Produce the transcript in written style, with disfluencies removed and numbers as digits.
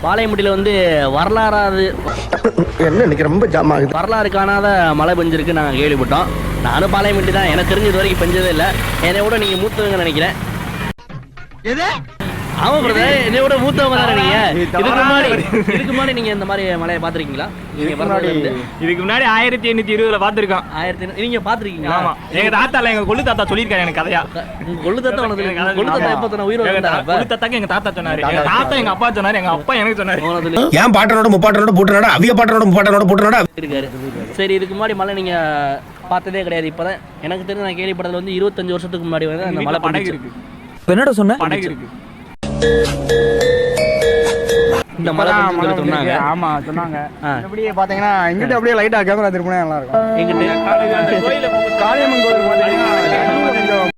பாளையம்பட்டியில் வந்து வரலாறு என்ன இன்னைக்கு ரொம்ப ஜாம் ஆகுது. வரலாறு காணாத மழை பெஞ்சிருக்கு நாங்கள் கேள்விப்பட்டோம். நானும் பாளையம்பட்டி தான், எனக்கு தெரிஞ்சது வரைக்கும் பெஞ்சதே இல்லை. என்னை விட நீங்கள் மூத்தவங்க நினைக்கிறேன். ஆமா பிரதர், என்னை விட மூத்தவங்க தானே நீங்க. இதுக்கு முன்னாடி நீங்க இந்த மாதிரி மலையை பாத்திருக்கீங்களா? இதுக்கு முன்னாடி 1820 பாத்துருக்கோம். 1800 நீங்க பாத்திருக்கீங்களா? ஆமா, எங்க தாத்தால எங்க கொள்ளு தாத்தா சொல்லிருக்காரு எனக்கு கதையா. உங்க கொள்ளு தாத்தா உனக்கு கொள்ளு தாத்தா எப்ப சொன்ன உயிரோட இருந்தா? கொள்ளு தாத்தாக்கு எங்க தாத்தா சொன்னாரு, எங்க தாத்தா எங்க அப்பா சொன்னாரு, எங்க அப்பா எனக்கு சொன்னாரு. ஏன் பாட்டனோட முப்பாட்டனோட போட்டுனடா அவிய பாட்டனோட முப்பாட்டனோட போட்டுனடா இருக்காரு. சரி, இதுக்கு முன்னாடி மலை நீங்க பார்த்ததே கிடையாது. இப்பதான் எனக்கு தெரிஞ்சு நான் கேள்விப்பட்டதுல வந்து 25 வருஷத்துக்கு முன்னாடி வந்து அந்த மலை படகு இருக்கு. என்னடா சொன்ன? படகு இருக்கு. இந்த மலை சொன்னாங்க. ஆமா சொன்னாங்க. அப்படியே பாத்தீங்கன்னா இங்கிட்ட அப்படியே லைட்டா கேமரா திருப்பினா நல்லா இருக்கும். எங்கிட்ட காளியம்மன் கோயில் பாத்தீங்கன்னா